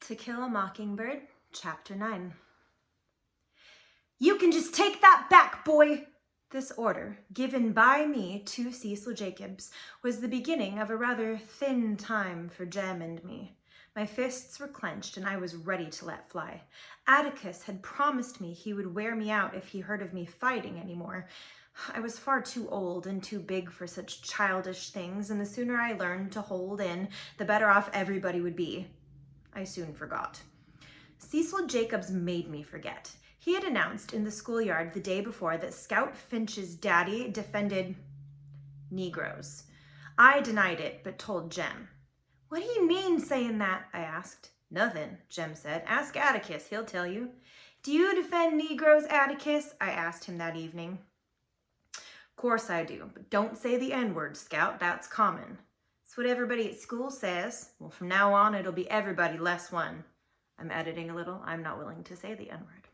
To Kill a Mockingbird, Chapter 9. "You can just take that back, boy!" This order, given by me to Cecil Jacobs, was the beginning of a rather thin time for Jem and me. My fists were clenched and I was ready to let fly. Atticus had promised me he would wear me out if he heard of me fighting anymore. I was far too old and too big for such childish things, and the sooner I learned to hold in, the better off everybody would be. I soon forgot. Cecil Jacobs made me forget. He had announced in the schoolyard the day before that Scout Finch's daddy defended Negroes. I denied it, but told Jem. "What do you mean saying that?" I asked. "Nothing," Jem said. "Ask Atticus, he'll tell you." "Do you defend Negroes, Atticus?" I asked him that evening. "Course I do, but don't say the N-word, Scout. That's common." "It's what everybody at school says." "Well, from now on, it'll be everybody less one." I'm editing a little. I'm not willing to say the N-word.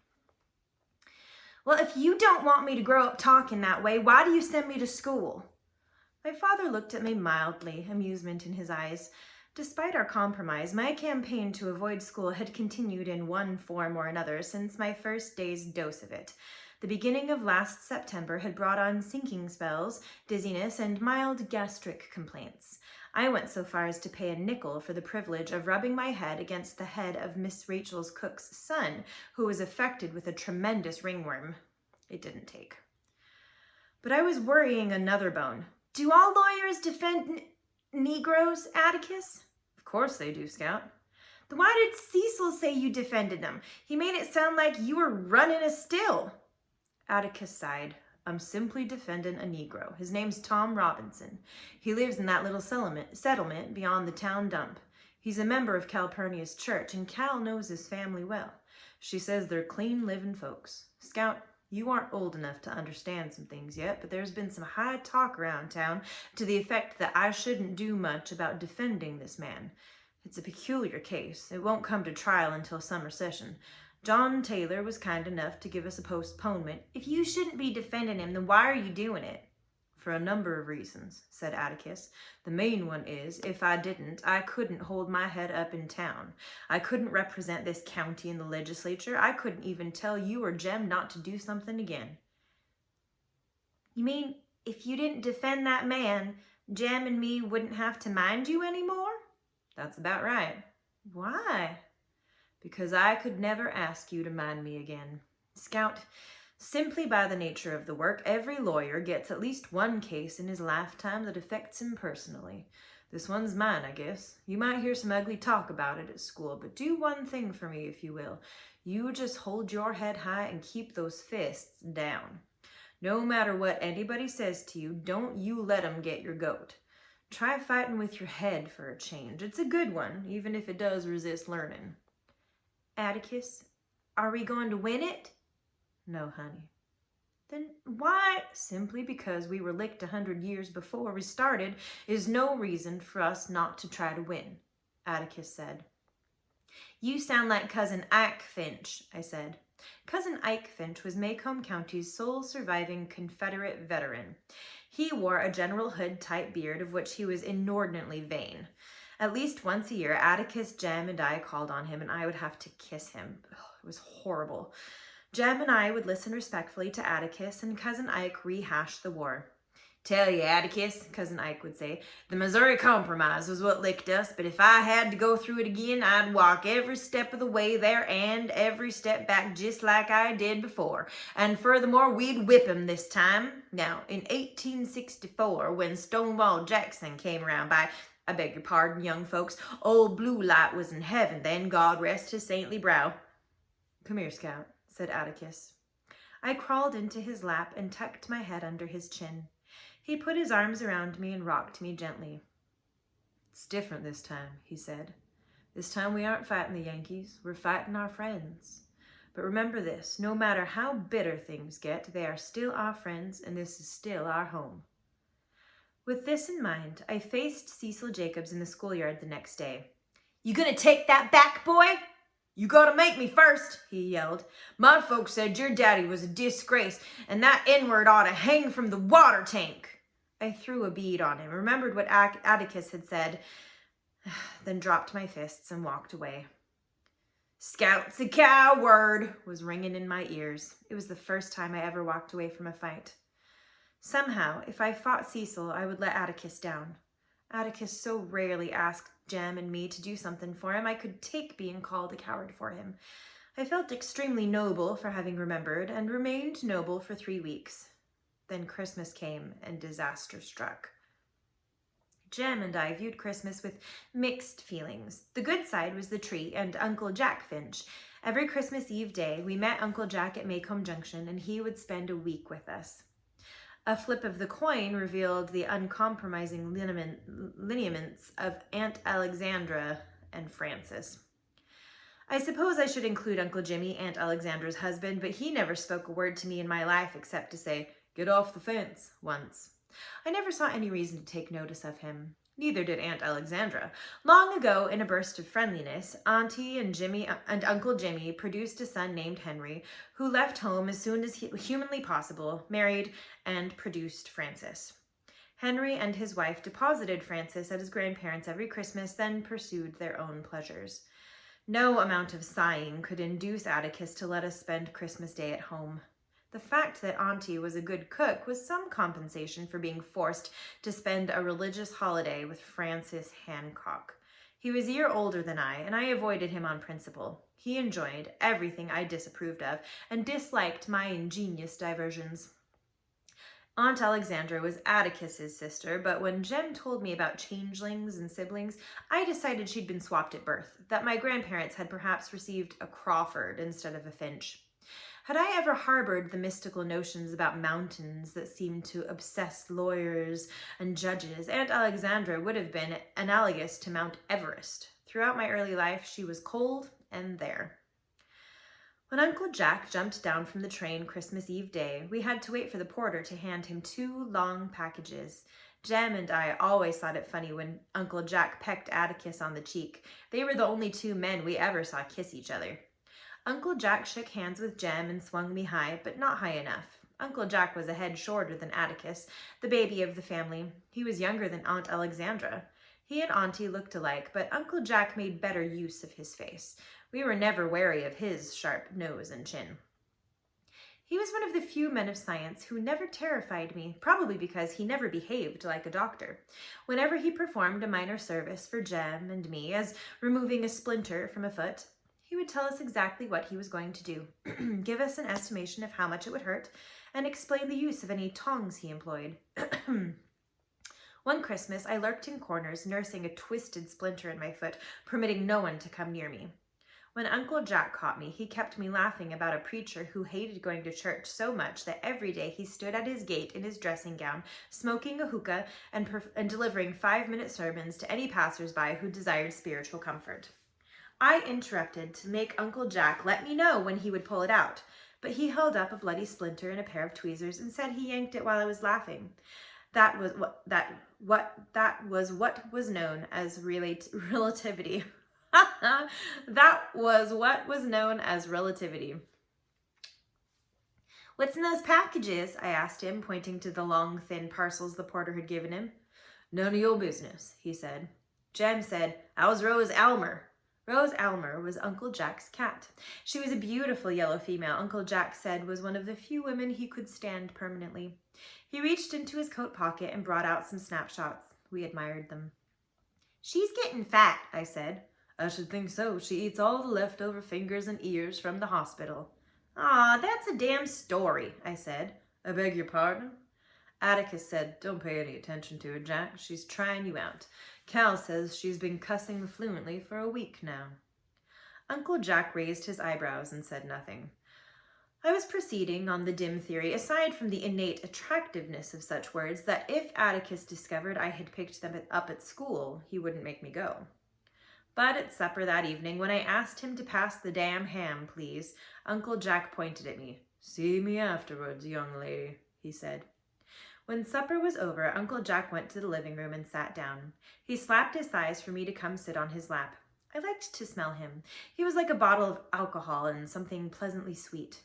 "Well, if you don't want me to grow up talking that way, why do you send me to school?" My father looked at me mildly, amusement in his eyes. Despite our compromise, my campaign to avoid school had continued in one form or another since my first day's dose of it. The beginning of last September had brought on sinking spells, dizziness, and mild gastric complaints. I went so far as to pay a nickel for the privilege of rubbing my head against the head of Miss Rachel's cook's son, who was affected with a tremendous ringworm. It didn't take. But I was worrying another bone. "Do all lawyers defend Negroes, Atticus?" "Of course they do, Scout." "Then why did Cecil say you defended them? He made it sound like you were running a still." Atticus sighed. "I'm simply defending a Negro. His name's Tom Robinson. He lives in that little settlement beyond the town dump. He's a member of Calpurnia's church, and Cal knows his family well. She says they're clean living folks. Scout, you aren't old enough to understand some things yet, but there's been some high talk around town to the effect that I shouldn't do much about defending this man. It's a peculiar case. It won't come to trial until summer session. John Taylor was kind enough to give us a postponement. If you shouldn't be defending him, then why are you doing it?" "For a number of reasons," said Atticus. "The main one is, if I didn't, I couldn't hold my head up in town. I couldn't represent this county in the legislature. I couldn't even tell you or Jem not to do something again." "You mean if you didn't defend that man, Jem and me wouldn't have to mind you anymore?" "That's about right." "Why?" "Because I could never ask you to mind me again. Scout, simply by the nature of the work, every lawyer gets at least one case in his lifetime that affects him personally. This one's mine, I guess. You might hear some ugly talk about it at school, but do one thing for me, if you will. You just hold your head high and keep those fists down. No matter what anybody says to you, don't you let 'em get your goat. Try fighting with your head for a change. It's a good one, even if it does resist learning." "Atticus, are we going to win it?" "No, honey." "Then why?" "Simply because we were licked 100 years before we started is no reason for us not to try to win," Atticus said. "You sound like Cousin Ike Finch," I said. Cousin Ike Finch was Macomb County's sole surviving Confederate veteran. He wore a General Hood-type beard of which he was inordinately vain. At least once a year, Atticus, Jem, and I called on him, and I would have to kiss him. It was horrible. Jem and I would listen respectfully to Atticus, and Cousin Ike rehashed the war. "Tell you, Atticus," Cousin Ike would say, "the Missouri Compromise was what licked us, but if I had to go through it again, I'd walk every step of the way there and every step back just like I did before. And furthermore, we'd whip 'em this time. Now, in 1864, when Stonewall Jackson came around I beg your pardon, young folks. Old Blue Light was in heaven then, God rest his saintly brow." "Come here, Scout," said Atticus. I crawled into his lap and tucked my head under his chin. He put his arms around me and rocked me gently. "It's different this time," he said. "This time we aren't fighting the Yankees. We're fighting our friends. But remember this, no matter how bitter things get, they are still our friends, and this is still our home." With this in mind, I faced Cecil Jacobs in the schoolyard the next day. "You gonna take that back, boy?" "You gotta make me first," he yelled. "My folks said your daddy was a disgrace, and that N-word ought to hang from the water tank." I threw a bead on him, remembered what Atticus had said, then dropped my fists and walked away. "Scout's a coward," was ringing in my ears. It was the first time I ever walked away from a fight. Somehow, if I fought Cecil, I would let Atticus down. Atticus so rarely asked Jem and me to do something for him, I could take being called a coward for him. I felt extremely noble for having remembered, and remained noble for 3 weeks. Then Christmas came, and disaster struck. Jem and I viewed Christmas with mixed feelings. The good side was the tree and Uncle Jack Finch. Every Christmas Eve day, we met Uncle Jack at Maycomb Junction, and he would spend a week with us. A flip of the coin revealed the uncompromising lineaments of Aunt Alexandra and Francis. I suppose I should include Uncle Jimmy, Aunt Alexandra's husband, but he never spoke a word to me in my life except to say, "Get off the fence," once. I never saw any reason to take notice of him. Neither did Aunt Alexandra. Long ago, in a burst of friendliness, Auntie and Uncle Jimmy produced a son named Henry, who left home as soon as humanly possible, married, and produced Francis. Henry and his wife deposited Francis at his grandparents' every Christmas, then pursued their own pleasures. No amount of sighing could induce Atticus to let us spend Christmas Day at home. The fact that Auntie was a good cook was some compensation for being forced to spend a religious holiday with Francis Hancock. He was a year older than I, and I avoided him on principle. He enjoyed everything I disapproved of, and disliked my ingenious diversions. Aunt Alexandra was Atticus's sister, but when Jem told me about changelings and siblings, I decided she'd been swapped at birth, that my grandparents had perhaps received a Crawford instead of a Finch. Had I ever harbored the mystical notions about mountains that seemed to obsess lawyers and judges, Aunt Alexandra would have been analogous to Mount Everest. Throughout my early life, she was cold and there. When Uncle Jack jumped down from the train Christmas Eve day, we had to wait for the porter to hand him 2 long packages. Jem and I always thought it funny when Uncle Jack pecked Atticus on the cheek. They were the only 2 men we ever saw kiss each other. Uncle Jack shook hands with Jem and swung me high, but not high enough. Uncle Jack was a head shorter than Atticus, the baby of the family. He was younger than Aunt Alexandra. He and Auntie looked alike, but Uncle Jack made better use of his face. We were never wary of his sharp nose and chin. He was one of the few men of science who never terrified me, probably because he never behaved like a doctor. Whenever he performed a minor service for Jem and me, as removing a splinter from a foot, he would tell us exactly what he was going to do, give us an estimation of how much it would hurt, and explain the use of any tongs he employed. One Christmas, I lurked in corners, nursing a twisted splinter in my foot, permitting no one to come near me. When Uncle Jack caught me, he kept me laughing about a preacher who hated going to church so much that every day he stood at his gate in his dressing gown, smoking a hookah and delivering 5-minute sermons to any passersby who desired spiritual comfort. I interrupted to make Uncle Jack let me know when he would pull it out, but he held up a bloody splinter and a pair of tweezers and said he yanked it while I was laughing. That was what was known as relativity. That was what was known as relativity. "What's in those packages?" I asked him, pointing to the long, thin parcels the porter had given him. "None of your business," he said. Jem said, "How's Rose Almer?" Rose Almer was Uncle Jack's cat. She was a beautiful yellow female Uncle Jack said was one of the few women he could stand permanently. He reached into his coat pocket and brought out some snapshots. We admired them. "She's getting fat," I said. "I should think so. She eats all the leftover fingers and ears from the hospital." "Aw, that's a damn story," I said. "I beg your pardon?" Atticus said, "Don't pay any attention to her, Jack. She's trying you out. Cal says she's been cussing fluently for a week now." Uncle Jack raised his eyebrows and said nothing. I was proceeding on the dim theory, aside from the innate attractiveness of such words, that if Atticus discovered I had picked them up at school, he wouldn't make me go. But at supper that evening, when I asked him to pass the damn ham, please, Uncle Jack pointed at me. "See me afterwards, young lady," he said. When supper was over, Uncle Jack went to the living room and sat down. He slapped his thighs for me to come sit on his lap. I liked to smell him. He was like a bottle of alcohol and something pleasantly sweet.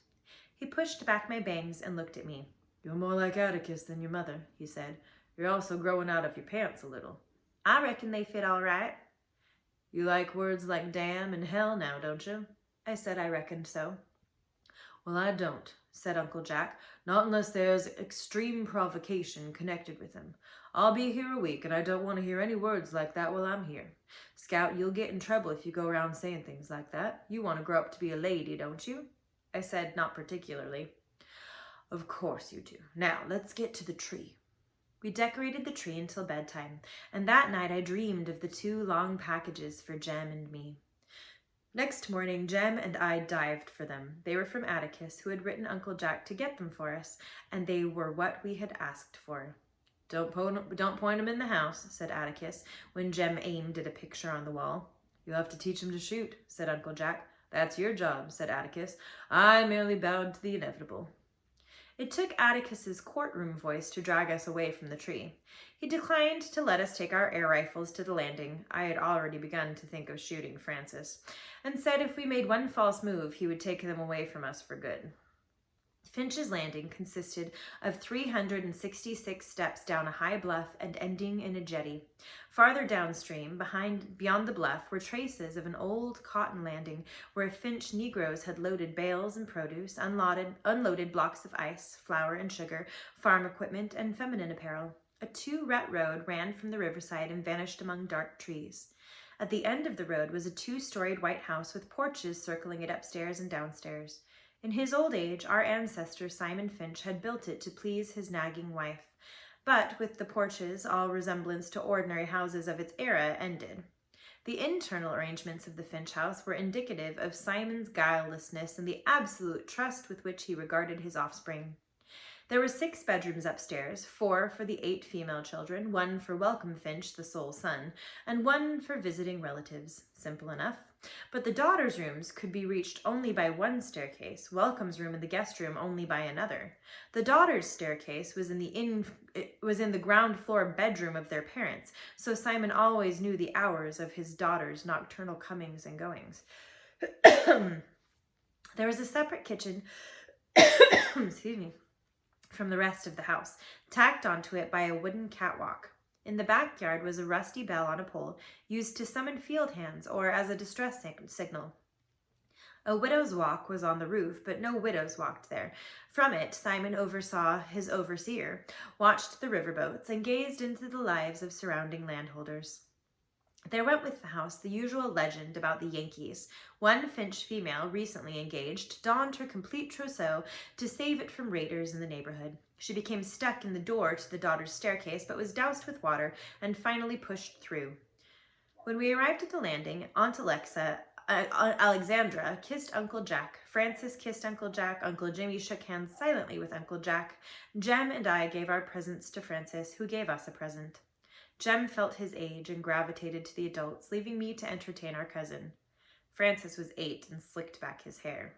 He pushed back my bangs and looked at me. "You're more like Atticus than your mother," he said. "You're also growing out of your pants a little." "I reckon they fit all right." "You like words like damn and hell now, don't you?" I said I reckoned so. Well, I don't, said Uncle Jack, not unless there's extreme provocation connected with him. I'll be here a week, and I don't want to hear any words like that while I'm here. Scout, you'll get in trouble if you go around saying things like that. You want to grow up to be a lady, don't you? I said not particularly. Of course you do. Now, let's get to the tree. We decorated the tree until bedtime, and that night I dreamed of the 2 long packages for Jem and me. Next morning, Jem and I dived for them. They were from Atticus, who had written Uncle Jack to get them for us, and they were what we had asked for. Don't point them in the house, said Atticus, when Jem aimed at a picture on the wall. You'll have to teach them to shoot, said Uncle Jack. That's your job, said Atticus. I merely bowed to the inevitable. It took Atticus's courtroom voice to drag us away from the tree. He declined to let us take our air rifles to the landing. I had already begun to think of shooting Francis, and said if we made one false move, he would take them away from us for good. Finch's Landing consisted of 366 steps down a high bluff and ending in a jetty. Farther downstream, beyond the bluff, were traces of an old cotton landing where Finch Negroes had loaded bales and produce, unloaded blocks of ice, flour and sugar, farm equipment, and feminine apparel. A 2-rut road ran from the riverside and vanished among dark trees. At the end of the road was a 2-storied white house with porches circling it upstairs and downstairs. In his old age, our ancestor Simon Finch had built it to please his nagging wife, but with the porches, all resemblance to ordinary houses of its era ended. The internal arrangements of the Finch house were indicative of Simon's guilelessness and the absolute trust with which he regarded his offspring. There were 6 bedrooms upstairs, 4 for the 8 female children, 1 for Welcome Finch, the sole son, and 1 for visiting relatives. Simple enough. But the daughters' rooms could be reached only by one staircase, Welcome's room and the guest room only by another. The daughters' staircase was in the ground floor bedroom of their parents, so Simon always knew the hours of his daughters' nocturnal comings and goings. There was a separate kitchen from the rest of the house, tacked onto it by a wooden catwalk. In the backyard was a rusty bell on a pole, used to summon field hands or as a distress signal. A widow's walk was on the roof, but no widows walked there. From it, Simon oversaw his overseer, watched the riverboats, and gazed into the lives of surrounding landholders. There went with the house the usual legend about the Yankees. One Finch female, recently engaged, donned her complete trousseau to save it from raiders in the neighborhood. She became stuck in the door to the daughter's staircase, but was doused with water and finally pushed through. When we arrived at the landing, Aunt Alexandra kissed Uncle Jack. Francis kissed Uncle Jack. Uncle Jimmy shook hands silently with Uncle Jack. Jem and I gave our presents to Francis, who gave us a present. Jem felt his age and gravitated to the adults, leaving me to entertain our cousin. Francis was 8 and slicked back his hair.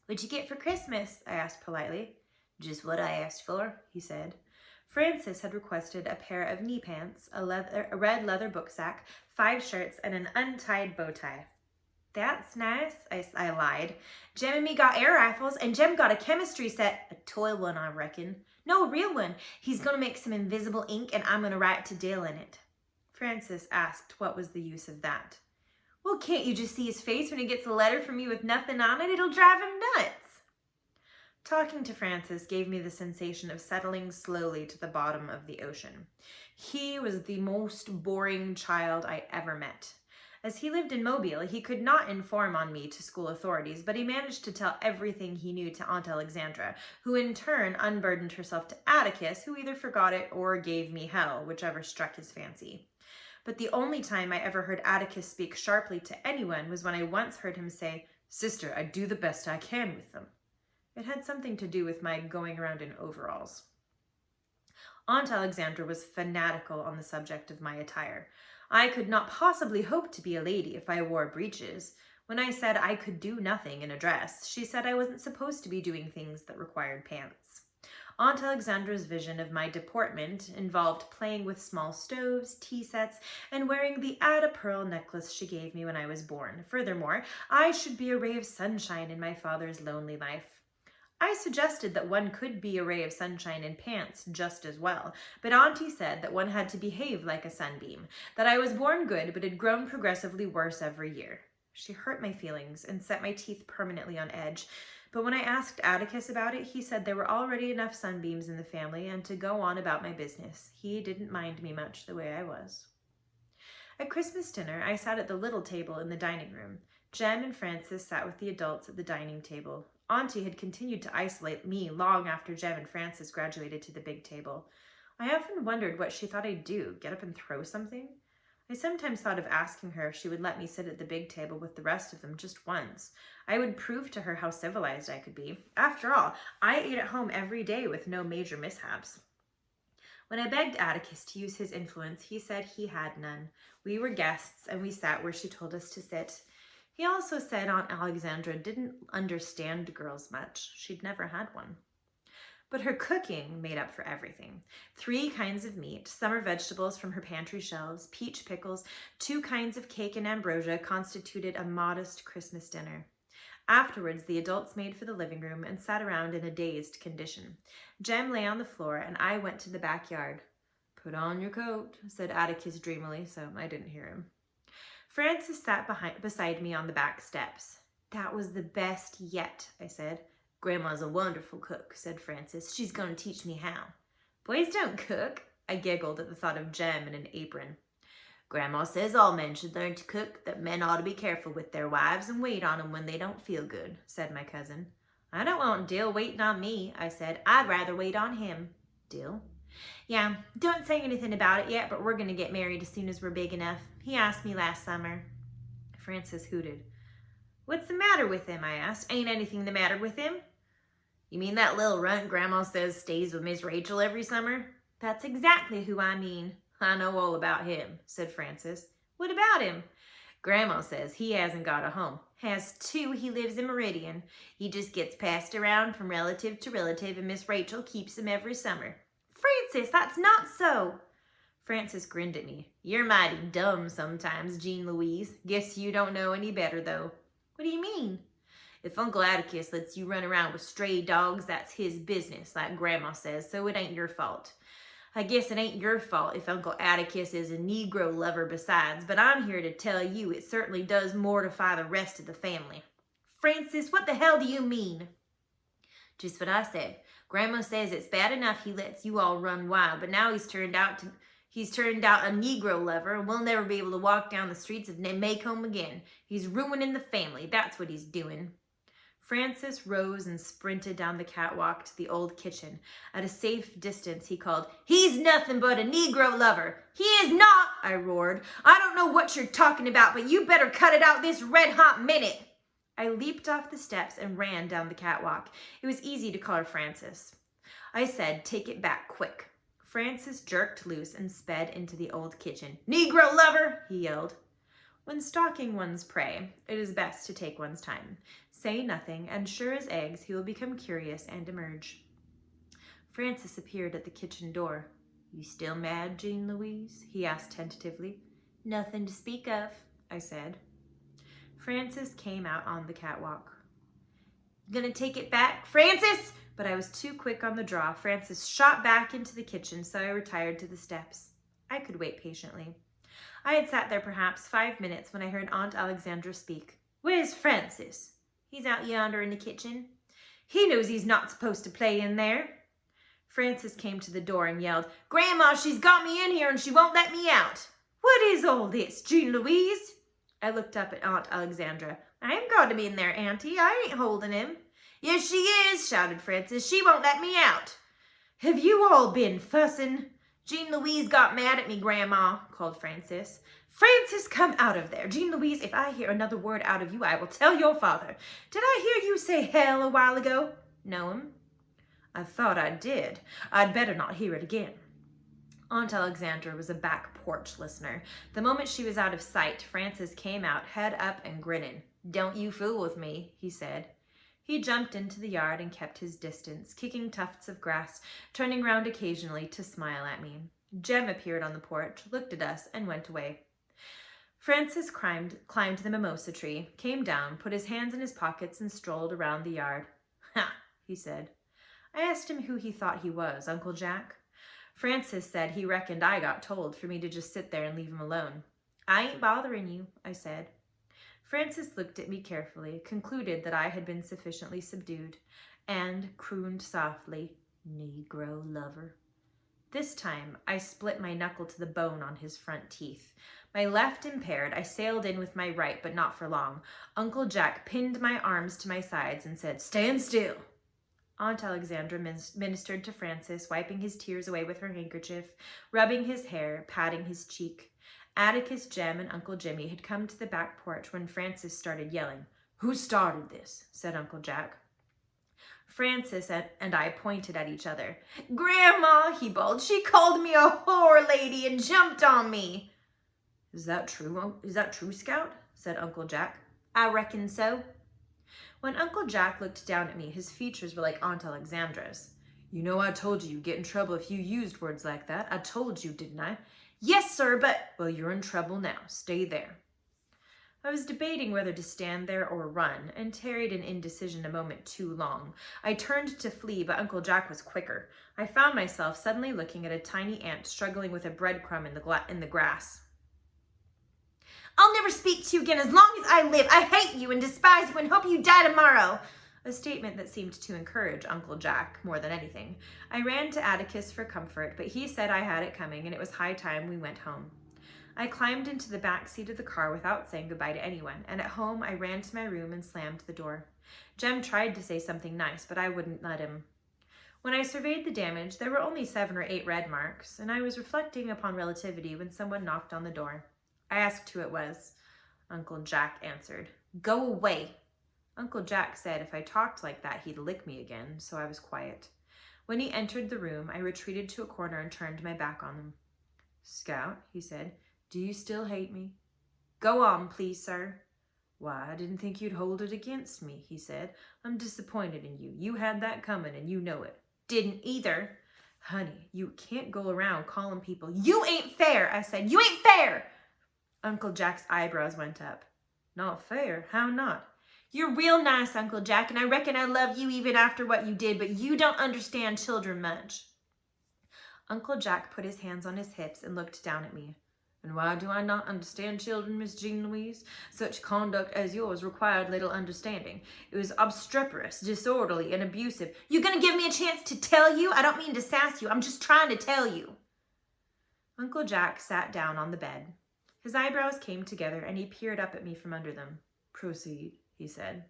"What'd you get for Christmas?" I asked politely. "Just what I asked for," he said. Francis had requested a pair of knee pants, a red leather booksack, 5 shirts, and an untied bow tie. "That's nice," I lied. "Jem and me got air rifles, and Jem got a chemistry set. A toy one, I reckon. No, a real one. He's going to make some invisible ink, and I'm going to write to Dale in it." Francis asked what was the use of that. "Well, can't you just see his face when he gets a letter from you with nothing on it? It'll drive him nuts." Talking to Francis gave me the sensation of settling slowly to the bottom of the ocean. He was the most boring child I ever met. As he lived in Mobile, he could not inform on me to school authorities, but he managed to tell everything he knew to Aunt Alexandra, who in turn unburdened herself to Atticus, who either forgot it or gave me hell, whichever struck his fancy. But the only time I ever heard Atticus speak sharply to anyone was when I once heard him say, "Sister, I do the best I can with them." It had something to do with my going around in overalls. Aunt Alexandra was fanatical on the subject of my attire. I could not possibly hope to be a lady if I wore breeches. When I said I could do nothing in a dress, she said I wasn't supposed to be doing things that required pants. Aunt Alexandra's vision of my deportment involved playing with small stoves, tea sets, and wearing the Ada pearl necklace she gave me when I was born. Furthermore, I should be a ray of sunshine in my father's lonely life. I suggested that one could be a ray of sunshine in pants just as well, but Auntie said that one had to behave like a sunbeam, that I was born good but had grown progressively worse every year. She hurt my feelings and set my teeth permanently on edge. But when I asked Atticus about it, he said there were already enough sunbeams in the family and to go on about my business. He didn't mind me much the way I was. At Christmas dinner, I sat at the little table in the dining room. Jem and Frances sat with the adults at the dining table. Auntie had continued to isolate me long after Jem and Frances graduated to the big table. I often wondered what she thought I'd do, get up and throw something? I sometimes thought of asking her if she would let me sit at the big table with the rest of them just once. I would prove to her how civilized I could be. After all, I ate at home every day with no major mishaps. When I begged Atticus to use his influence, he said he had none. We were guests, and we sat where she told us to sit. He also said Aunt Alexandra didn't understand girls much. She'd never had one. But her cooking made up for everything. 3 kinds of meat, summer vegetables from her pantry shelves, peach pickles, 2 kinds of cake and ambrosia constituted a modest Christmas dinner. Afterwards, the adults made for the living room and sat around in a dazed condition. Jem lay on the floor, and I went to the backyard. "Put on your coat," said Atticus dreamily, so I didn't hear him. Frances sat beside me on the back steps. "That was the best yet," I said. "Grandma's a wonderful cook," said Frances. "She's going to teach me how." "Boys don't cook." I giggled at the thought of Jem in an apron. "Grandma says all men should learn to cook, that men ought to be careful with their wives and wait on them when they don't feel good," said my cousin. "I don't want Dill waiting on me," I said. "I'd rather wait on him." "Dill?" "Yeah, don't say anything about it yet, but we're going to get married as soon as we're big enough. He asked me last summer." Frances hooted. "What's the matter with him?" I asked. "Ain't anything the matter with him." "You mean that little runt Grandma says stays with Miss Rachel every summer?" "That's exactly who I mean." "I know all about him," said Frances. "What about him?" "Grandma says he hasn't got a home. Has 2. He lives in Meridian. He just gets passed around from relative to relative, and Miss Rachel keeps him every summer." "Frances, that's not so." Frances grinned at me. "You're mighty dumb sometimes, Jean Louise. Guess you don't know any better, though." "What do you mean?" "If Uncle Atticus lets you run around with stray dogs, that's his business, like Grandma says, so it ain't your fault. I guess it ain't your fault if Uncle Atticus is a Negro lover besides, but I'm here to tell you it certainly does mortify the rest of the family." "Frances, what the hell do you mean?" "Just what I said. Grandma says it's bad enough he lets you all run wild, but now he's turned out a Negro lover, and we'll never be able to walk down the streets of Maycomb again. He's ruining the family, that's what he's doing." Frances rose and sprinted down the catwalk to the old kitchen. At a safe distance, he called, "He's nothing but a Negro lover." "He is not," I roared. "I don't know what you're talking about, but you better cut it out this red-hot minute." I leaped off the steps and ran down the catwalk. It was easy to call her Frances. I said, "Take it back, quick." Frances jerked loose and sped into the old kitchen. "Negro lover!" he yelled. When stalking one's prey, it is best to take one's time. Say nothing, and sure as eggs, he will become curious and emerge. Frances appeared at the kitchen door. "You still mad, Jean Louise?" he asked tentatively. "Nothing to speak of," I said. Frances came out on the catwalk. "Gonna take it back, Frances?" But I was too quick on the draw. Frances shot back into the kitchen, so I retired to the steps. I could wait patiently. I had sat there perhaps 5 minutes when I heard Aunt Alexandra speak. "Where's Francis?" "He's out yonder in the kitchen." "He knows he's not supposed to play in there." Frances came to the door and yelled, "Grandma, she's got me in here and she won't let me out." "What is all this, Jean Louise?" I looked up at Aunt Alexandra. "I ain't got him in there, Auntie. I ain't holding him." "Yes, she is," shouted Frances. "She won't let me out." "Have you all been fussing?" "Jean Louise got mad at me, Grandma," called Frances. "Frances, come out of there. Jean Louise, if I hear another word out of you, I will tell your father. Did I hear you say hell a while ago?" "No'm." "I thought I did. I'd better not hear it again." Aunt Alexandra was a back porch listener. The moment she was out of sight, Frances came out, head up and grinning. "Don't you fool with me," he said. He jumped into the yard and kept his distance, kicking tufts of grass, turning round occasionally to smile at me. Jem appeared on the porch, looked at us, and went away. Francis climbed the mimosa tree, came down, put his hands in his pockets, and strolled around the yard. "Ha," he said. I asked him who he thought he was, Uncle Jack? Francis said he reckoned I got told for me to just sit there and leave him alone. "I ain't bothering you," I said. Francis looked at me carefully, concluded that I had been sufficiently subdued, and crooned softly, "Negro lover." This time, I split my knuckle to the bone on his front teeth. My left impaired, I sailed in with my right, but not for long. Uncle Jack pinned my arms to my sides and said, "Stand still." Aunt Alexandra ministered to Francis, wiping his tears away with her handkerchief, rubbing his hair, patting his cheek. Atticus, Jem, and Uncle Jimmy had come to the back porch when Francis started yelling. "Who started this?" said Uncle Jack. Francis and I pointed at each other. "Grandma," he bawled, "she called me a whore lady and jumped on me." Is that true, Scout?" said Uncle Jack. "I reckon so." When Uncle Jack looked down at me, his features were like Aunt Alexandra's. "You know I told you you'd get in trouble if you used words like that. I told you, didn't I?" "Yes, sir, but—" "Well, you're in trouble now. Stay there." I was debating whether to stand there or run, and tarried in indecision a moment too long. I turned to flee, but Uncle Jack was quicker. I found myself suddenly looking at a tiny ant struggling with a breadcrumb in the grass. "I'll never speak to you again as long as I live. I hate you and despise you and hope you die tomorrow." A statement that seemed to encourage Uncle Jack more than anything. I ran to Atticus for comfort, but he said I had it coming and it was high time we went home. I climbed into the back seat of the car without saying goodbye to anyone, and at home I ran to my room and slammed the door. Jem tried to say something nice, but I wouldn't let him. When I surveyed the damage, there were only 7 or 8 red marks, and I was reflecting upon relativity when someone knocked on the door. I asked who it was. Uncle Jack answered. "Go away." Uncle Jack said if I talked like that, he'd lick me again, so I was quiet. When he entered the room, I retreated to a corner and turned my back on him. "Scout," he said, "do you still hate me?" "Go on, please, sir." "Why, I didn't think you'd hold it against me," he said. "I'm disappointed in you. You had that coming, and you know it." "Didn't either." "Honey, you can't go around calling people—" "You ain't fair," I said. "You ain't fair." Uncle Jack's eyebrows went up. "Not fair? How not?" "You're real nice, Uncle Jack, and I reckon I love you even after what you did, but you don't understand children much." Uncle Jack put his hands on his hips and looked down at me. "And why do I not understand children, Miss Jean Louise? Such conduct as yours required little understanding. It was obstreperous, disorderly, and abusive." "You gonna give me a chance to tell you? I don't mean to sass you. I'm just trying to tell you." Uncle Jack sat down on the bed. His eyebrows came together, and he peered up at me from under them. "Proceed," he said.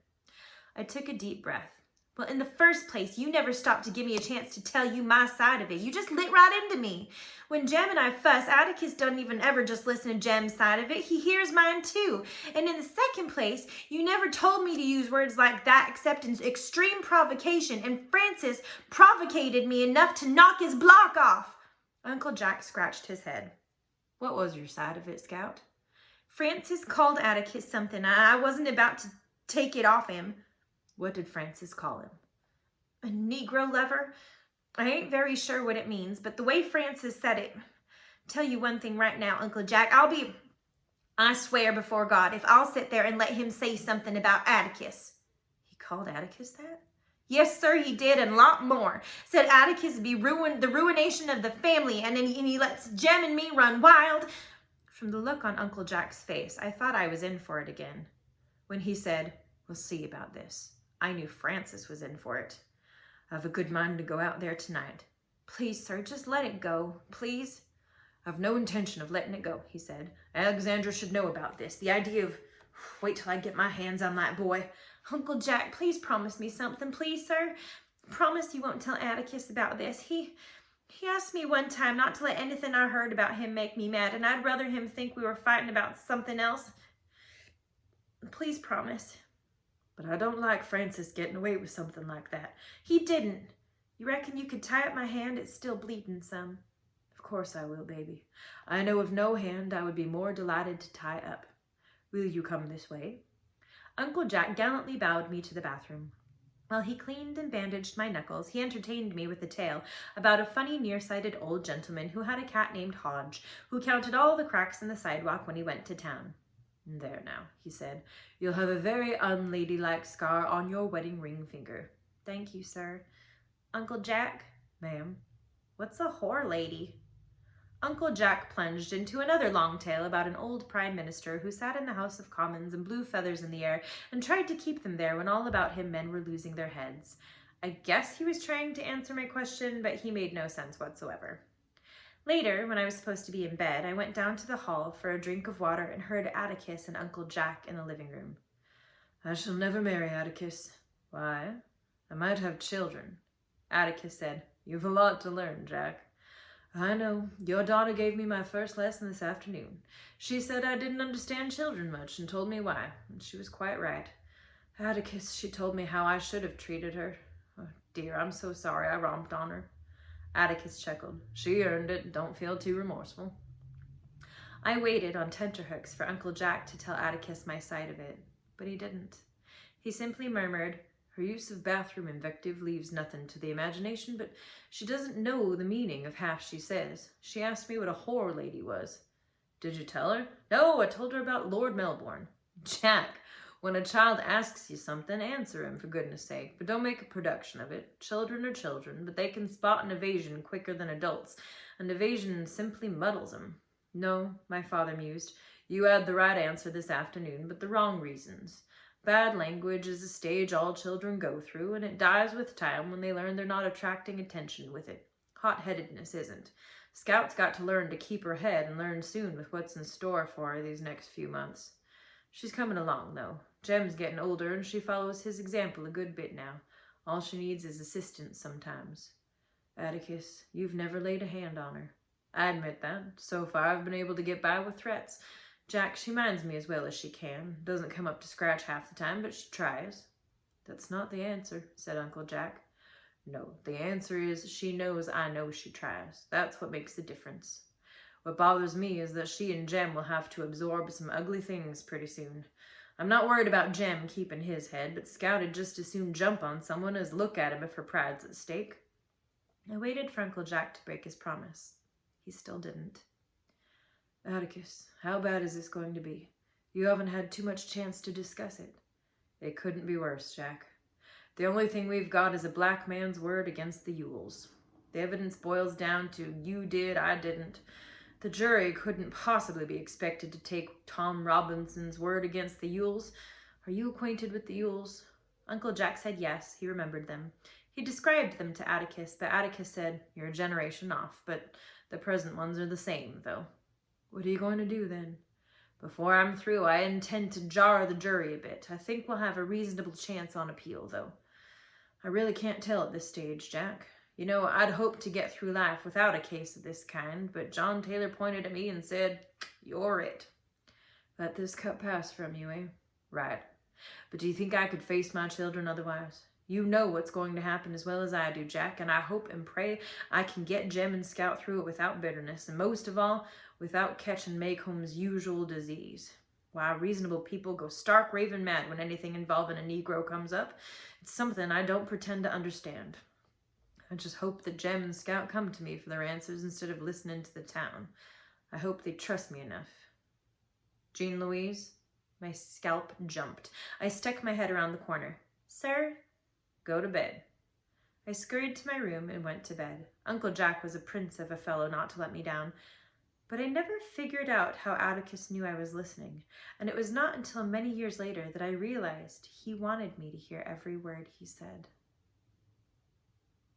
I took a deep breath. "Well, in the first place, you never stopped to give me a chance to tell you my side of it. You just lit right into me. When Jem and I fuss, Atticus doesn't even ever just listen to Jem's side of it. He hears mine too. And in the second place, you never told me to use words like that except in extreme provocation, and Francis provocated me enough to knock his block off." Uncle Jack scratched his head. "What was your side of it, Scout?" "Francis called Atticus something. I wasn't about to take it off him." "What did Francis call him?" "A Negro lover. I ain't very sure what it means, but the way Francis said it. Tell you one thing right now, Uncle Jack, I swear before God, if I'll sit there and let him say something about Atticus." "He called Atticus that?" "Yes, sir, he did, and a lot more. Said Atticus would be the ruination of the family, and he lets Jem and me run wild." From the look on Uncle Jack's face, I thought I was in for it again. When he said, "We'll see about this," I knew Francis was in for it. "I've a good mind to go out there tonight." "Please, sir, just let it go, please." "I've no intention of letting it go," he said. "Alexandra should know about this. The idea of— Wait till I get my hands on that boy." "Uncle Jack, please promise me something, please, sir. Promise you won't tell Atticus about this. He asked me one time not to let anything I heard about him make me mad, and I'd rather him think we were fighting about something else. Please promise." "But I don't like Francis getting away with something like that." "He didn't. You reckon you could tie up my hand? It's still bleeding some." "Of course I will, baby. I know of no hand I would be more delighted to tie up. Will you come this way?" Uncle Jack gallantly bowed me to the bathroom. While he cleaned and bandaged my knuckles, he entertained me with a tale about a funny, nearsighted old gentleman who had a cat named Hodge, who counted all the cracks in the sidewalk when he went to town. "There now," he said, "you'll have a very unladylike scar on your wedding ring finger." "Thank you, sir." "Uncle Jack." "Ma'am." "What's a whore lady?" Uncle Jack plunged into another long tale about an old prime minister who sat in the House of Commons and blew feathers in the air and tried to keep them there when all about him men were losing their heads. I guess he was trying to answer my question, but he made no sense whatsoever. Later, when I was supposed to be in bed, I went down to the hall for a drink of water and heard Atticus and Uncle Jack in the living room. I shall never marry, Atticus. Why? I might have children. Atticus said, You've a lot to learn, Jack. I know. Your daughter gave me my first lesson this afternoon. She said I didn't understand children much and told me why, and she was quite right. Atticus, she told me how I should have treated her. Oh, dear, I'm so sorry I romped on her. Atticus chuckled. She earned it. Don't feel too remorseful. I waited on tenterhooks for Uncle Jack to tell Atticus my side of it, but he didn't. He simply murmured, Her use of bathroom invective leaves nothing to the imagination, but she doesn't know the meaning of half she says. She asked me what a whore lady was. Did you tell her? No, I told her about Lord Melbourne. Jack, when a child asks you something, answer him, for goodness sake, but don't make a production of it. Children are children, but they can spot an evasion quicker than adults, and evasion simply muddles them. No, my father mused, you had the right answer this afternoon, but the wrong reasons. Bad language is a stage all children go through, and it dies with time when they learn they're not attracting attention with it. Hot-headedness isn't. Scout's got to learn to keep her head and learn soon with what's in store for her these next few months. She's coming along, though. Jem's getting older, and she follows his example a good bit now. All she needs is assistance sometimes. Atticus, you've never laid a hand on her. I admit that. So far, I've been able to get by with threats. Jack, she minds me as well as she can. Doesn't come up to scratch half the time, but she tries. That's not the answer, said Uncle Jack. No, the answer is she knows I know she tries. That's what makes the difference. What bothers me is that she and Jem will have to absorb some ugly things pretty soon. I'm not worried about Jem keeping his head, but Scout'd just as soon jump on someone as look at him if her pride's at stake. I waited for Uncle Jack to break his promise. He still didn't. Atticus, how bad is this going to be? You haven't had too much chance to discuss it. It couldn't be worse, Jack. The only thing we've got is a black man's word against the Yules. The evidence boils down to you did, I didn't. The jury couldn't possibly be expected to take Tom Robinson's word against the Yules. Are you acquainted with the Yules? Uncle Jack said yes, he remembered them. He described them to Atticus, but Atticus said, You're a generation off, but the present ones are the same, though. What are you going to do then? Before I'm through, I intend to jar the jury a bit. I think we'll have a reasonable chance on appeal, though. I really can't tell at this stage, Jack. You know, I'd hoped to get through life without a case of this kind, but John Taylor pointed at me and said, You're it. Let this cup pass from you, eh? Right. But do you think I could face my children otherwise? You know what's going to happen as well as I do, Jack, and I hope and pray I can get Jem and Scout through it without bitterness, and most of all, without catching Makehome's usual disease. Why, reasonable people go stark raving mad when anything involving a Negro comes up. It's something I don't pretend to understand. I just hope that Jem and Scout come to me for their answers instead of listening to the town. I hope they trust me enough. Jean Louise? My scalp jumped. I stuck my head around the corner. Sir? Go to bed. I scurried to my room and went to bed. Uncle Jack was a prince of a fellow not to let me down. But I never figured out how Atticus knew I was listening, and it was not until many years later that I realized he wanted me to hear every word he said.